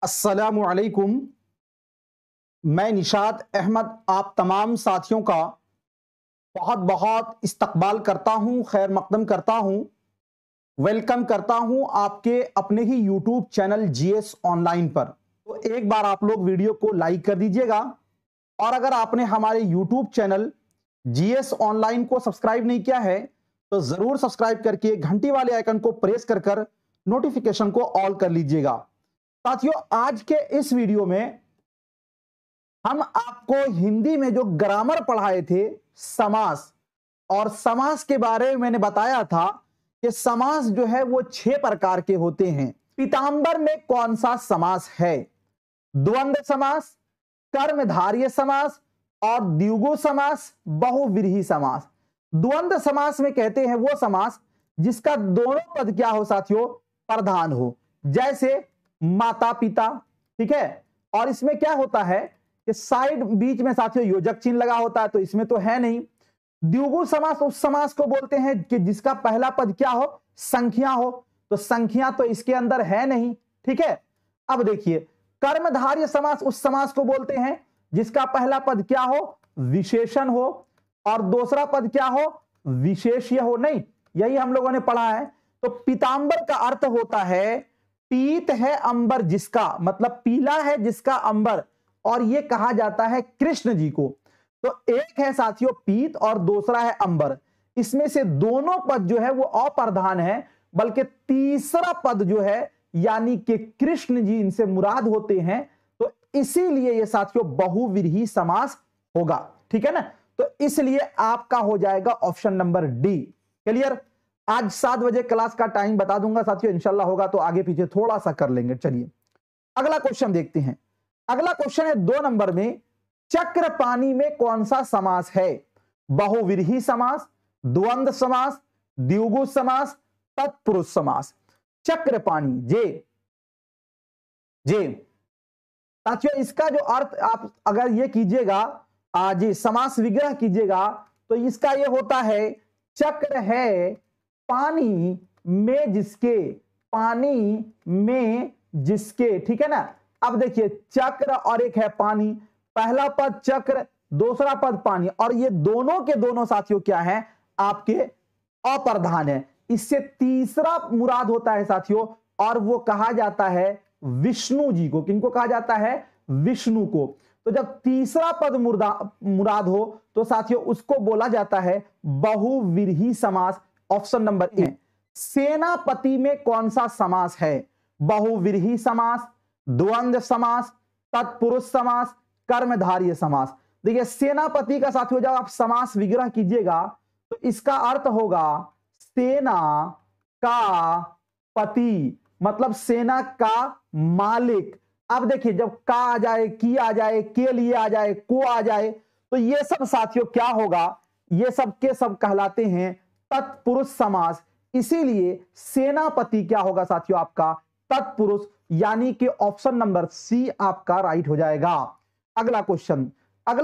अस्सलामु अलैकुम। मैं निशात अहमद आप तमाम साथियों का बहुत बहुत इस्तकबाल करता हूं, खैर मकदम करता हूं, वेलकम करता हूं आपके अपने ही यूट्यूब चैनल जीएस ऑनलाइन पर। तो एक बार आप लोग वीडियो को लाइक कर दीजिएगा और अगर आपने हमारे यूट्यूब चैनल जीएस ऑनलाइन को सब्सक्राइब नहीं किया है तो जरूर सब्सक्राइब करके घंटी वाले आइकन को प्रेस कर नोटिफिकेशन को ऑल कर लीजिएगा। साथियों, आज के इस वीडियो में हम आपको हिंदी में जो ग्रामर पढ़ाए थे समास, और समास के बारे में मैंने बताया था कि समास जो है वो 6 प्रकार के होते हैं। पीतांबर में कौन सा समास है? द्वंद्व समास, कर्मधारय समास और द्विगु समास, बहुव्रीहि समास। द्वंद्व समास में कहते हैं वो समास जिसका दोनों पद क्या हो साथियों? प्रधान हो, जैसे माता पिता, ठीक है। और इसमें क्या होता है कि साइड बीच में साथियों योजक चिन्ह लगा होता है, तो इसमें तो है नहीं। द्विगु समास उस समास को बोलते हैं कि जिसका पहला पद क्या हो? संख्या हो, तो संख्या तो इसके अंदर है नहीं, ठीक है। अब देखिए, कर्मधारय समास उस समास को बोलते हैं जिसका पहला पद क्या हो? विशेषण हो, और दूसरा पद क्या हो? विशेष्य हो। नहीं, यही हम लोगों ने पढ़ा है। तो पीतांबर का अर्थ होता है पीत है अंबर जिसका, मतलब पीला है जिसका अंबर, और यह कहा जाता है कृष्ण जी को। तो एक है साथियों पीत और दूसरा है अंबर। इसमें से दोनों पद जो है वो अप्रधान है, बल्कि तीसरा पद जो है यानी कि कृष्ण जी इनसे मुराद होते हैं, तो इसीलिए यह साथियों बहुव्रीहि समास होगा, ठीक है ना। तो इसलिए आपका हो जाएगा ऑप्शन नंबर डी। क्लियर? आज 7 बजे क्लास का टाइम बता दूंगा साथियों, इंशाल्लाह होगा तो आगे पीछे थोड़ा सा कर लेंगे। चलिए अगला क्वेश्चन देखते हैं। अगला क्वेश्चन है 2 नंबर में, चक्रपाणी में कौन सा समास है? बहुव्रीहि समास, द्वंद्व समास, द्विगु समास, तत्पुरुष समास। चक्रपाणी जे जे साथियों, इसका जो अर्थ आप अगर ये कीजिएगा, जी समास विग्रह कीजिएगा, तो इसका ये होता है चक्र है पानी में जिसके, पानी में जिसके, ठीक है ना। अब देखिए, चक्र और एक है पानी, पहला पद चक्र, दूसरा पद पानी, और ये दोनों के दोनों साथियों क्या हैं? आपके अप्रधान है। इससे तीसरा मुराद होता है साथियों, और वो कहा जाता है विष्णु जी को। किनको कहा जाता है? विष्णु को। तो जब तीसरा पद मुराद हो तो साथियों उसको बोला जाता है बहुव्रीहि समास। Option number A. सेनापति में कौन सा समास है? बहुव्रीहि समास, द्वंद्व समास, तत्पुरुष समास, कर्मधारय समास। देखिए, सेनापति का साथियों जब आप समास विग्रह कीजिएगा तो इसका अर्थ होगा सेना का पति, मतलब सेना का मालिक। अब देखिए, जब का आ जाए, की आ जाए, के लिए आ जाए, को आ जाए, तो ये सब साथियों क्या होगा? ये सब के सब कहलाते हैं तत्पुरुष समास। इसीलिए सेनापति क्या होगा साथियों? आपका तत्पुरुष, यानी कि ऑप्शन नंबर सी आपका राइट हो जाएगा। अगला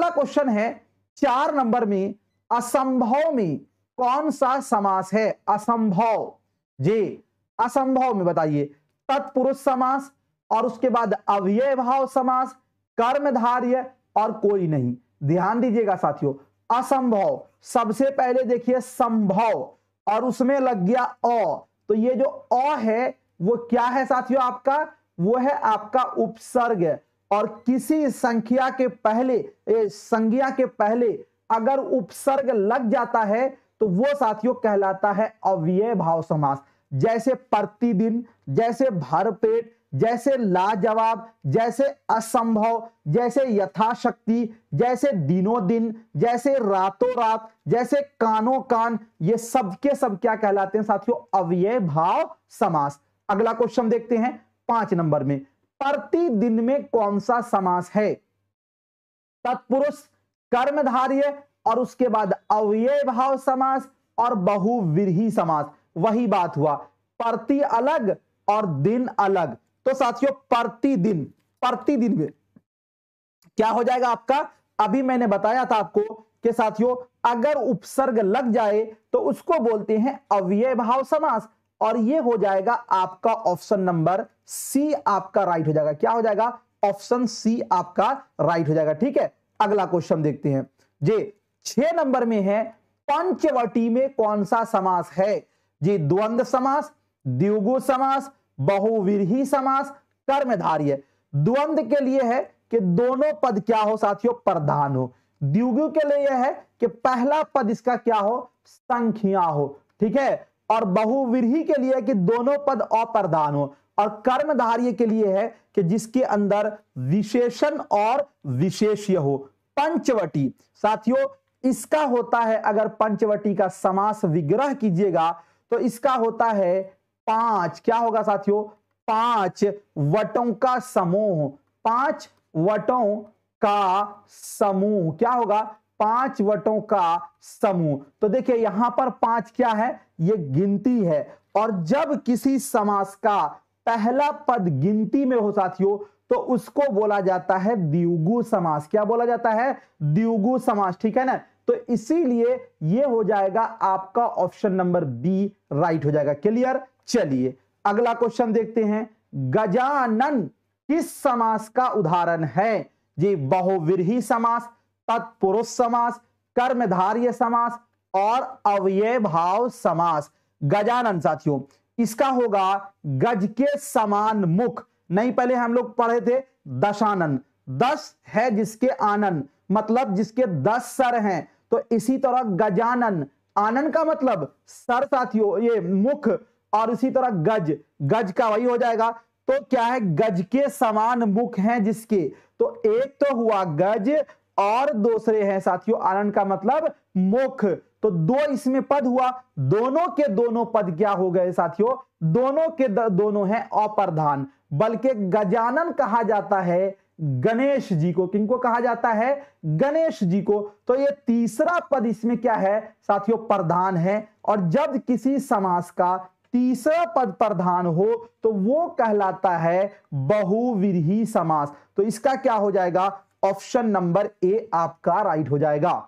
क्वेश्चन है 4 नंबर में, असंभव में कौन सा समास है? असंभव जे असंभव में बताइए, तत्पुरुष समास, और उसके बाद अव्यय भाव समास, कर्मधारय, और कोई नहीं। ध्यान दीजिएगा साथियों, असंभव सबसे पहले देखिए संभव, और उसमें लग गया अ, तो ये जो अ है वो क्या है साथियों? आपका वो है आपका उपसर्ग, और किसी संख्या के पहले, संज्ञा के पहले अगर उपसर्ग लग जाता है तो वो साथियों कहलाता है अव्यय भाव समास। जैसे प्रतिदिन, जैसे भरपेट, जैसे लाजवाब, जैसे असंभव, जैसे यथाशक्ति, जैसे दिनों दिन, जैसे रातों रात, जैसे कानों कान, ये सब के सब क्या कहलाते हैं साथियों? अव्यय भाव समास। अगला क्वेश्चन देखते हैं 5 नंबर में, प्रतिदिन में कौन सा समास है? तत्पुरुष, कर्मधारय, और उसके बाद अव्यय भाव समास और बहुव्रीहि समास। वही बात हुआ, प्रति अलग और दिन अलग। तो साथियों प्रतिदिन, प्रतिदिन में क्या हो जाएगा आपका? अभी मैंने बताया था आपको कि साथियों अगर उपसर्ग लग जाए तो उसको बोलते हैं अव्यय भाव समास, और ये हो जाएगा आपका ऑप्शन नंबर सी आपका राइट हो जाएगा। क्या हो जाएगा? ऑप्शन सी आपका राइट हो जाएगा। ठीक है, अगला क्वेश्चन देखते हैं जी। 6 नंबर में है, पंचवटी में कौन सा समास है जी? द्वंद्व समास, द्विगु समास, बहुव्रीहि समास, कर्मधारय। द्वंद्व के लिए है कि दोनों पद क्या हो साथियों? प्रधान हो। द्विगु के लिए यह है कि पहला पद इसका क्या हो? संख्या हो। ठीक है, और बहुव्रीहि के लिए कि दोनों पद अप्रधान हो। और कर्मधारय के लिए है कि जिसके अंदर विशेषण और विशेष्य हो। पंचवटी साथियों इसका होता है, अगर पंचवटी का समास विग्रह कीजिएगा तो इसका होता है 5, क्या होगा साथियों? 5 वटों का समूह। 5 वटों का समूह क्या होगा? 5 वटों का समूह। तो देखिए यहां पर 5 क्या है? ये गिनती है। और जब किसी समास का पहला पद गिनती में हो साथियों तो उसको बोला जाता है द्विगु समास। क्या बोला जाता है? द्विगु समास। ठीक है ना, तो इसीलिए ये हो जाएगा आपका ऑप्शन नंबर बी राइट हो जाएगा। क्लियर? चलिए अगला क्वेश्चन देखते हैं। गजानन किस समास का उदाहरण है जी? बहुव्रीहि समास, तत्पुरुष समास, कर्मधारय समास और अव्ययभाव समास। गजानन साथियों इसका होगा गज के समान मुख। नहीं, पहले हम लोग पढ़े थे दशानन। 10 है जिसके आनन, मतलब जिसके 10 सर हैं। तो इसी तरह गजानन, आनन का मतलब सर साथियों, ये मुख, और इसी तरह गज, गज का वही हो जाएगा। तो क्या है? गज के समान मुख हैं जिसके। तो एक तो हुआ गज और दूसरे हैं साथियों आनन का मतलब मुख। तो 2 इसमें पद हुआ, दोनों के दोनों पद क्या हो गए साथियों? दोनों के दोनों हैं अप्रधान। बल्कि गजानन कहा जाता है गणेश जी को। किनको कहा जाता है? गणेश जी को। तो ये तीसरा पद इसमें क्या है साथियों? प्रधान है। और जब किसी समास का तीसरा पद प्रधान हो तो वो कहलाता है बहुव्रीहि समास। तो इसका क्या हो जाएगा? ऑप्शन नंबर ए आपका राइट हो जाएगा।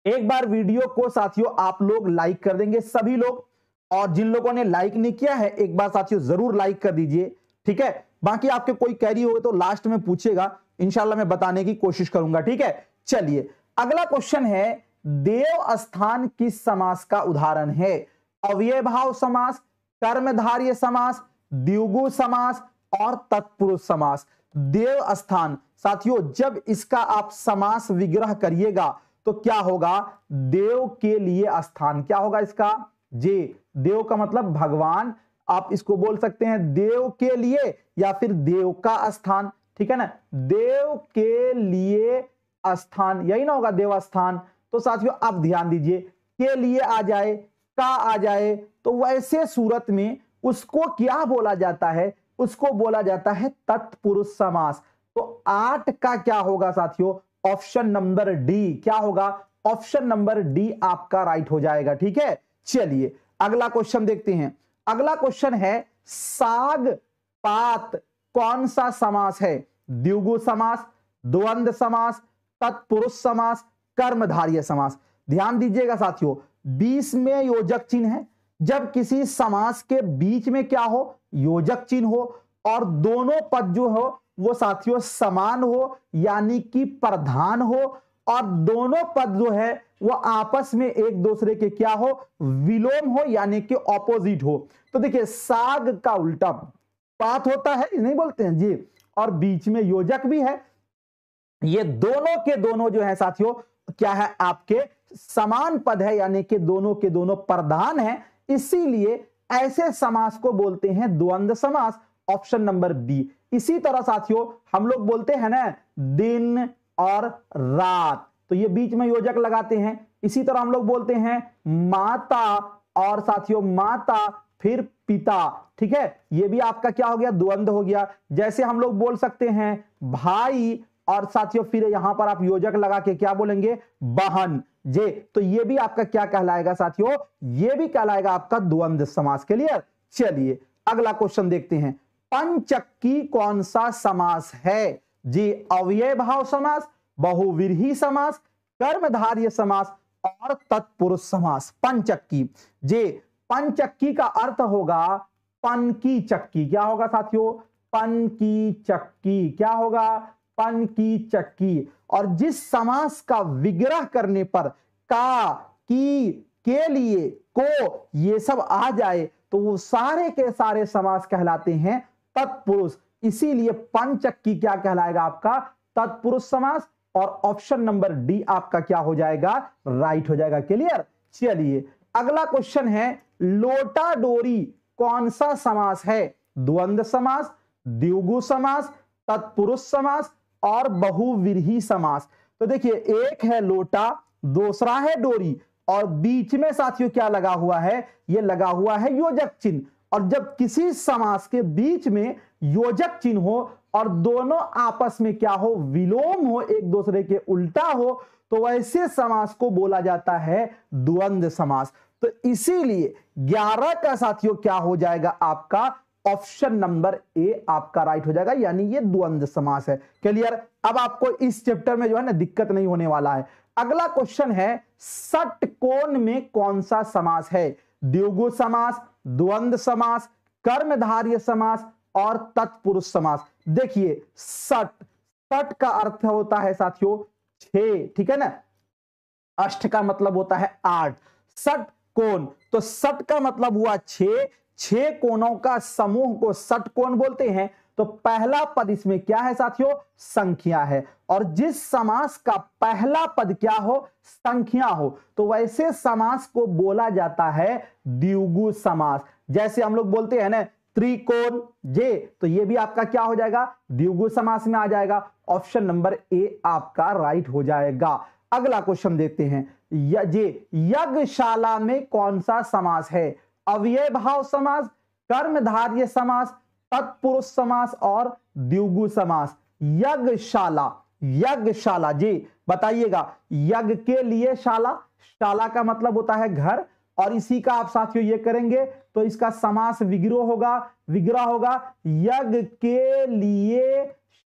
एक बार वीडियो को साथियों आप लोग लाइक कर देंगे सभी लोग, और जिन लोगों ने लाइक नहीं किया है एक बार साथियों जरूर लाइक कर दीजिए। ठीक है, बाकी आपके कोई क्वेरी हो तो लास्ट में पूछेगा, इंशाल्लाह मैं बताने की कोशिश करूंगा। ठीक है, चलिए अगला क्वेश्चन है, देव स्थान किस समास का उदाहरण है? अव्ययभाव समास, कर्मधारय समास, द्विगु समास और तत्पुरुष समास। देव स्थान साथियों जब इसका आप समास विग्रह करिएगा तो क्या होगा? देव के लिए स्थान। क्या होगा इसका? जी, देव का मतलब भगवान, आप इसको बोल सकते हैं देव के लिए या फिर देव का स्थान। ठीक है ना, देव के लिए स्थान, यही ना होगा देवस्थान। तो साथियों आप ध्यान दीजिए, के लिए आ जाए, का आ जाए, तो वैसे सूरत में उसको क्या बोला जाता है? उसको बोला जाता है तत्पुरुष समास। तो 8 का क्या होगा साथियों? Option number D. क्या होगा? ऑप्शन नंबर डी आपका राइट हो जाएगा। ठीक है, चलिए अगला क्वेश्चन देखते हैं। अगला क्वेश्चन है, साग पात कौन सा समास है? द्विगु समास, द्वंद्व समास, तत्पुरुष समास, कर्मधारय समास। ध्यान दीजिएगा साथियों, 20 में योजक चिन्ह है। जब किसी समास के बीच में क्या हो? योजक चिन्ह हो, और दोनों पद जो हो वो साथियों समान हो, यानी कि प्रधान हो, और दोनों पद जो है वो आपस में एक दूसरे के क्या हो? विलोम हो, यानी कि ऑपोजिट हो। तो देखिए साग का उल्टा पात होता है, नहीं बोलते हैं जी, और बीच में योजक भी है। ये दोनों के दोनों जो है साथियों क्या है? आपके समान पद है, यानी कि दोनों के दोनों प्रधान है। इसीलिए ऐसे समास को बोलते हैं द्वंद्व समास। Option number B. इसी तरह साथियों हम लोग बोलते हैं ना दिन और रात, तो ये बीच में योजक लगाते हैं। इसी तरह हम लोग बोलते हैं माता, और साथियों माता फिर पिता। ठीक है, ये भी आपका क्या हो गया? द्वंद्व हो गया। जैसे हम लोग बोल सकते हैं भाई, और साथियों फिर यहां पर आप योजक लगा के क्या बोलेंगे? बहन जे। तो ये भी आपका क्या कहलाएगा साथियों? ये भी कहलाएगा आपका द्वंद्व समास। क्लियर? चलिए अगला क्वेश्चन देखते हैं। पंचक्की कौन सा समास है जी? अव्ययभाव समास, बहुव्रीहि समास, कर्मधारय समास और तत्पुरुष समास। पंचक्की जी, पंचक्की का अर्थ होगा पन की चक्की। क्या होगा साथियों? पन की चक्की। क्या होगा? पन की चक्की। और जिस समास का विग्रह करने पर का, की, के लिए, को ये सब आ जाए तो वो सारे के सारे समास कहलाते हैं तत्पुरुष। इसीलिए पंचक्की क्या कहलाएगा? आपका तत्पुरुष समास। और ऑप्शन नंबर डी आपका क्या हो जाएगा? राइट हो जाएगा। क्लियर? चलिए अगला क्वेश्चन है, लोटा डोरी कौन सा समास है? द्वंद्व समास, द्विगु समास, तत्पुरुष समास और बहुव्रीहि समास। तो देखिए, एक है लोटा, दूसरा है डोरी, और बीच में साथियों क्या लगा हुआ है? ये लगा हुआ है योजक चिन्ह। और जब किसी समास के बीच में योजक चिन्ह हो और दोनों आपस में क्या हो? विलोम हो, एक दूसरे के उल्टा हो, तो वैसे समास को बोला जाता है द्वंद्व समास। तो इसीलिए 11 का साथियों क्या हो जाएगा? आपका ऑप्शन नंबर ए आपका राइट हो जाएगा, यानी ये द्वंद्व समास है। क्लियर? अब आपको इस चैप्टर में जो है ना दिक्कत नहीं होने वाला है। अगला क्वेश्चन है, षटकोण में कौन सा समास है? द्विगु समास, द्वंद्व समास, कर्मधारय समास और तत्पुरुष समास। देखिए, षट का अर्थ होता है साथियों 6, ठीक है ना? अष्ट का मतलब होता है 8। षट कोण, तो षट का मतलब हुआ 6, 6 कोणों का समूह को षटकोण बोलते हैं। तो पहला पद इसमें क्या है साथियों? संख्या है। और जिस समास का पहला पद क्या हो? संख्या हो, तो वैसे समास को बोला जाता है द्विगु समास। जैसे हम लोग बोलते हैं ना त्रिकोण जे, तो ये भी आपका क्या हो जाएगा? द्विगु समास में आ जाएगा। ऑप्शन नंबर ए आपका राइट हो जाएगा। अगला क्वेश्चन देखते हैं, यज्ञशाला में कौन सा समास है? अव्यय भाव समास, कर्मधारय समास, तत्पुरुष समास और द्विगु समास। यज्ञशाला, यज्ञशाला जी बताइएगा। यज्ञ के लिए शाला, शाला का मतलब होता है घर, और इसी का आप साथियों ये करेंगे तो इसका समास विग्रह होगा, विग्रह होगा यज्ञ के लिए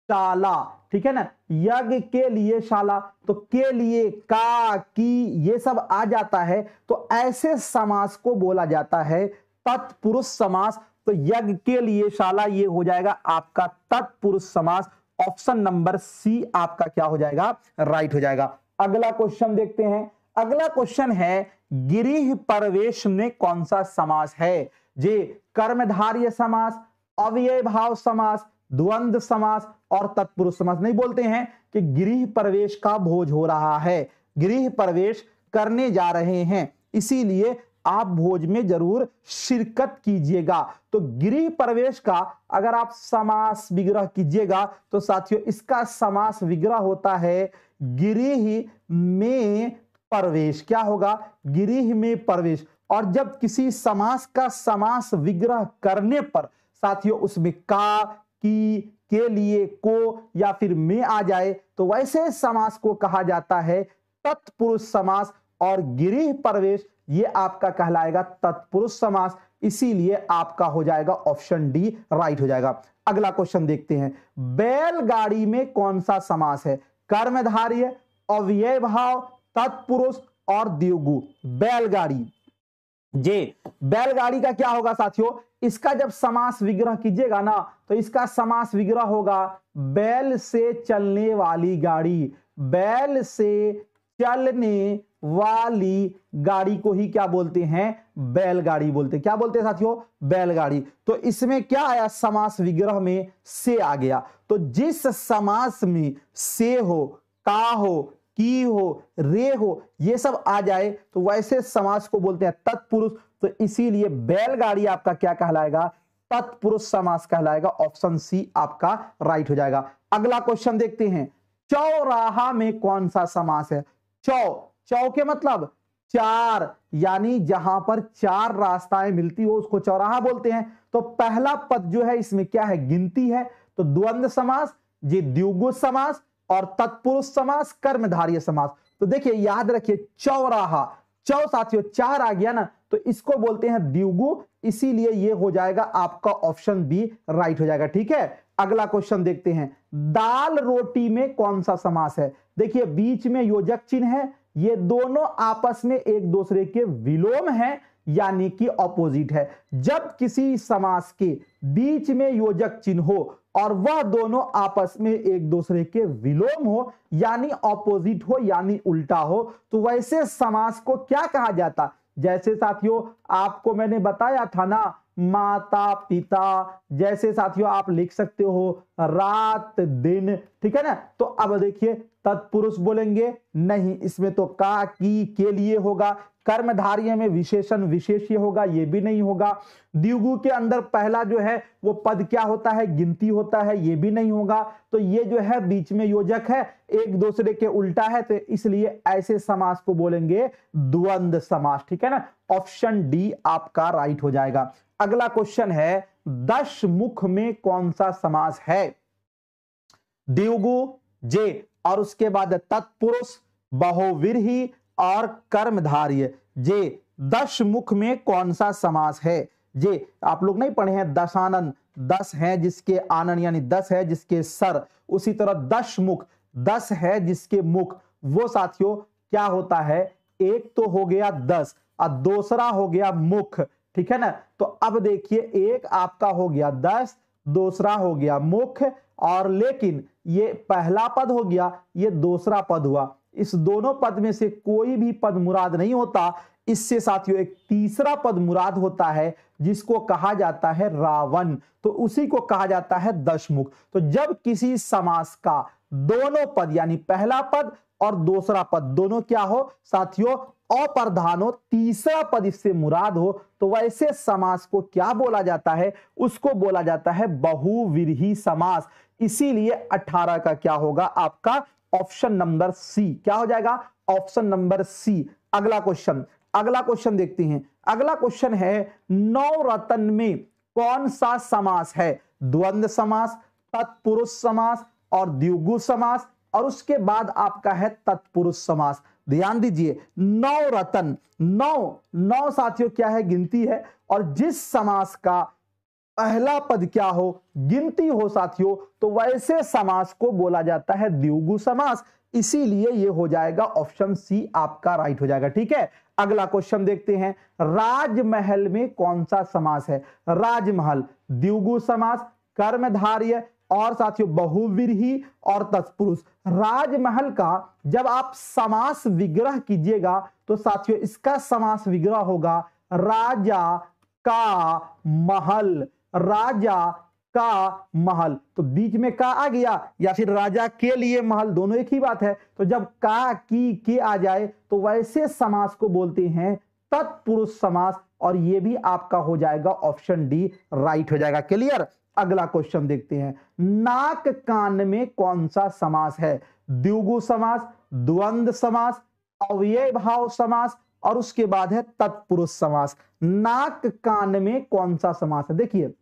शाला, ठीक है ना? यज्ञ के लिए शाला, तो के लिए, का, की ये सब आ जाता है, तो ऐसे समास को बोला जाता है तत्पुरुष समास। तो यज्ञ के लिए शाला ये हो जाएगा आपका तत्पुरुष समास। ऑप्शन नंबर सी आपका क्या हो जाएगा? राइट हो जाएगा। अगला क्वेश्चन देखते हैं। अगला क्वेश्चन है, गृह प्रवेश में कौन सा समास है? जे कर्मधारय समास, अव्यय भाव समास, द्वंद्व समास और तत्पुरुष समास। नहीं बोलते हैं कि गृह प्रवेश का भोज हो रहा है, गृह प्रवेश करने जा रहे हैं, इसीलिए आप भोज में जरूर शिरकत कीजिएगा। तो गृह प्रवेश का अगर आप समास विग्रह कीजिएगा तो साथियों इसका समास विग्रह होता है गृह में प्रवेश। क्या होगा? गृह में प्रवेश। और जब किसी समास का समास विग्रह करने पर साथियों उसमें का, की, के लिए, को या फिर में आ जाए तो वैसे समास को कहा जाता है तत्पुरुष समास। और गृह प्रवेश ये आपका कहलाएगा तत्पुरुष समास, इसीलिए आपका हो जाएगा ऑप्शन डी राइट हो जाएगा। अगला क्वेश्चन देखते हैं, बैलगाड़ी में कौन सा समास है? कर्मधारय, अव्यय भाव, तत्पुरुष और द्विगु। बैलगाड़ी, जे बैलगाड़ी का क्या होगा साथियों? इसका जब समास विग्रह कीजिएगा ना तो इसका समास विग्रह होगा बैल से चलने वाली गाड़ी। बैल से चलने वाली गाड़ी को ही क्या बोलते हैं? बैलगाड़ी बोलते हैं। क्या बोलते हैं साथियों? बैलगाड़ी। तो इसमें क्या आया? समास विग्रह में से आ गया। तो जिस समास में से हो, का हो, की हो, रे हो ये सब आ जाए तो वैसे समास को बोलते हैं तत्पुरुष। तो इसीलिए बैलगाड़ी आपका क्या कहलाएगा? तत्पुरुष समास कहलाएगा। ऑप्शन सी आपका राइट हो जाएगा। अगला क्वेश्चन देखते हैं, चौराहा में कौन सा समास है? चौ के मतलब चार, यानी जहां पर चार रास्ताएं मिलती हो उसको चौराहा बोलते हैं। तो पहला पद जो है इसमें क्या है? गिनती है। तो द्वंद्व समास, जी द्विगु समास और तत्पुरुष समास, कर्मधारय समास। तो देखिए याद रखिए चौराहा, चौ साथियों चार आ गया ना तो इसको बोलते हैं द्विगु, इसीलिए ये हो जाएगा आपका ऑप्शन बी राइट हो जाएगा। ठीक है, अगला क्वेश्चन देखते हैं, दाल रोटी में कौन सा समास है? देखिए बीच में योजक चिन्ह है, ये दोनों आपस में एक दूसरे के विलोम हैं, यानी कि ऑपोजिट है। जब किसी समास के बीच में योजक चिन्ह हो और वह दोनों आपस में एक दूसरे के विलोम हो यानी ऑपोजिट हो यानी उल्टा हो, तो वैसे समास को क्या कहा जाता? जैसे साथियों आपको मैंने बताया था ना, माता पिता, जैसे साथियों आप लिख सकते हो रात दिन, ठीक है ना। तो अब देखिए तत्पुरुष बोलेंगे नहीं, इसमें तो का की के लिए होगा। कर्मधारय में विशेषण विशेष्य होगा, ये भी नहीं होगा। द्विगु के अंदर पहला जो है वो पद क्या होता है? गिनती होता है, ये भी नहीं होगा। तो ये जो है बीच में योजक है, एक दूसरे के उल्टा है, तो इसलिए ऐसे समास को बोलेंगे द्वंद्व समास, ठीक है ना। ऑप्शन डी आपका राइट हो जाएगा। अगला क्वेश्चन है दशमुख में कौन सा समास है? द्विगु जे और उसके बाद तत्पुरुष, बहुव्रीहि और कर्मधारय जे। दशमुख में कौन सा समास है? जे आप लोग नहीं पढ़े हैं दशानन, 10 है जिसके आनन यानी 10 है जिसके सर, उसी तरह दशमुख 10 है जिसके मुख। वो साथियों क्या होता है? एक तो हो गया 10 और दूसरा हो गया मुख, ठीक है ना। तो अब देखिए एक आपका हो गया 10, दूसरा हो गया मुख, और लेकिन ये पहला पद हो गया, ये दूसरा पद हुआ। इस दोनों पद में से कोई भी पद मुराद नहीं होता। इससे साथियों एक तीसरा पद मुराद होता है जिसको कहा जाता है रावण, तो उसी को कहा जाता है दशमुख। तो जब किसी समास का दोनों पद यानी पहला पद और दूसरा पद दोनों क्या हो साथियों? अप्रधान हो, तीसरा पद इससे मुराद हो, तो वैसे समास को क्या बोला जाता है? उसको बोला जाता है बहुव्रीहि समास। इसीलिए 18 का क्या होगा आपका? Option number C. क्या हो जाएगा? Option number C. अगला क्वेश्चन देखते हैं। अगला क्वेश्चन है नवरत्न में कौन सा समास है? द्वंद्व समास, तत्पुरुष समास और द्विगु समास, और उसके बाद आपका है तत्पुरुष समास। ध्यान दीजिए नवरत्न, नौ साथियों क्या है? गिनती है, और जिस समास का पहला पद क्या हो? गिनती हो साथियों, तो वैसे समास को बोला जाता है द्विगु समास। इसीलिए ये हो जाएगा ऑप्शन सी आपका राइट हो जाएगा, ठीक है। अगला क्वेश्चन देखते हैं राजमहल में कौन सा समास है? राजमहल द्विगु समास, कर्मधारय और साथियों बहुव्रीहि और तत्पुरुष। राजमहल का जब आप समास विग्रह कीजिएगा तो साथियों इसका समास विग्रह होगा राजा का महल, राजा का महल। तो बीच में का आ गया या फिर राजा के लिए महल, दोनों एक ही बात है। तो जब का की के आ जाए तो वैसे समास को बोलते हैं तत्पुरुष समास, और ये भी आपका हो जाएगा ऑप्शन डी राइट हो जाएगा। क्लियर। अगला क्वेश्चन देखते हैं नाक कान में कौन सा समास है? द्विगु समास, द्वंद्व समास, अव्यय भाव समास, और उसके बाद है तत्पुरुष समास। नाक कान में कौन सा समास है? देखिए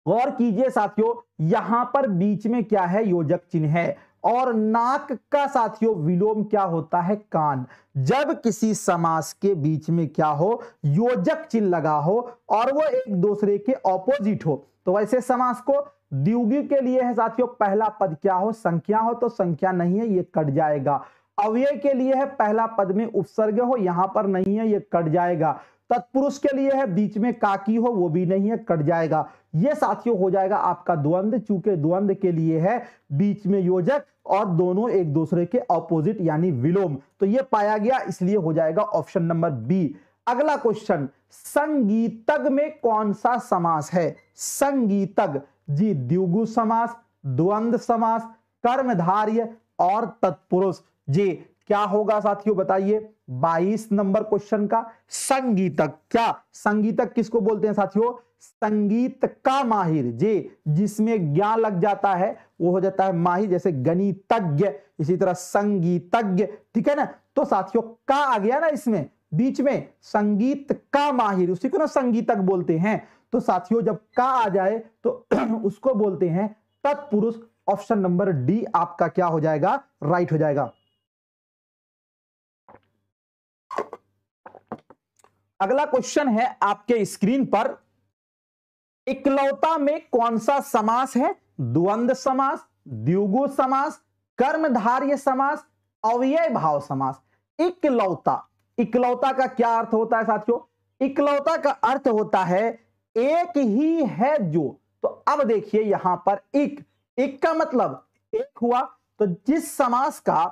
गौर कीजिए साथियों, यहां पर बीच में क्या है? योजक चिन्ह है, और नाक का साथियों विलोम क्या होता है? कान। जब किसी समास के बीच में क्या हो? योजक चिन्ह लगा हो और वो एक दूसरे के ऑपोजिट हो, तो वैसे समास को द्विगु के लिए है साथियों पहला पद क्या हो? संख्या हो, तो संख्या नहीं है, ये कट जाएगा। अव्यय के लिए है पहला पद में उपसर्ग हो, यहां पर नहीं है, ये कट जाएगा। तत्पुरुष के लिए है बीच में काकी हो, वो भी नहीं है, कट जाएगा। ये साथियों हो जाएगा आपका द्वंद्व, चूंकि द्वंद्व के लिए है बीच में योजक और दोनों एक दूसरे के ऑपोजिट यानी विलोम, तो ये पाया गया, इसलिए हो जाएगा ऑप्शन नंबर बी। अगला क्वेश्चन संगीतज्ञ में कौन सा समास है? संगीतज्ञ जी द्विगु समास, द्वंद्व समास, कर्मधारय और तत्पुरुष जी। क्या होगा साथियों बताइए? 22 नंबर क्वेश्चन का संगीतज्ञ। क्या संगीतज्ञ किसको बोलते हैं साथियों? संगीत का माहिर जी, जिसमें ज्ञान लग जाता है वो हो जाता है माहिर, जैसे गणितज्ञ, इसी तरह संगीतज्ञ, ठीक है ना। तो साथियों का आ गया ना इसमें बीच में, संगीत का माहिर, उसी को ना संगीतज्ञ बोलते हैं। तो साथियों जब का आ जाए तो उसको बोलते हैं तत्पुरुष। ऑप्शन नंबर डी आपका क्या हो जाएगा? राइट हो जाएगा। अगला क्वेश्चन है आपके स्क्रीन पर, इकलौता में कौन सा समास है? द्वंद्व समास, द्विगु समास, कर्मधारय समास, अव्यय भाव समास। इकलौता, इकलौता का क्या अर्थ होता है साथियों? इकलौता का अर्थ होता है एक ही है जो। तो अब देखिए यहां पर एक का मतलब एक हुआ, तो जिस समास का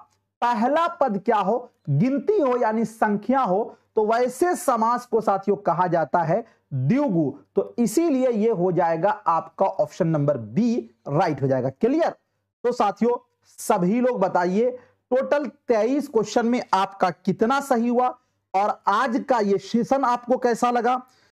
पहला पद क्या हो, गिनती हो यानी संख्या हो, तो वैसे समास को साथियों कहा जाता है द्विगु। तो इसीलिए यह हो जाएगा आपका ऑप्शन नंबर बी राइट हो जाएगा। क्लियर? तो साथियों सभी लोग बताइए टोटल 23 क्वेश्चन में आपका कितना सही हुआ और आज का ये सेशन आपको कैसा लगा?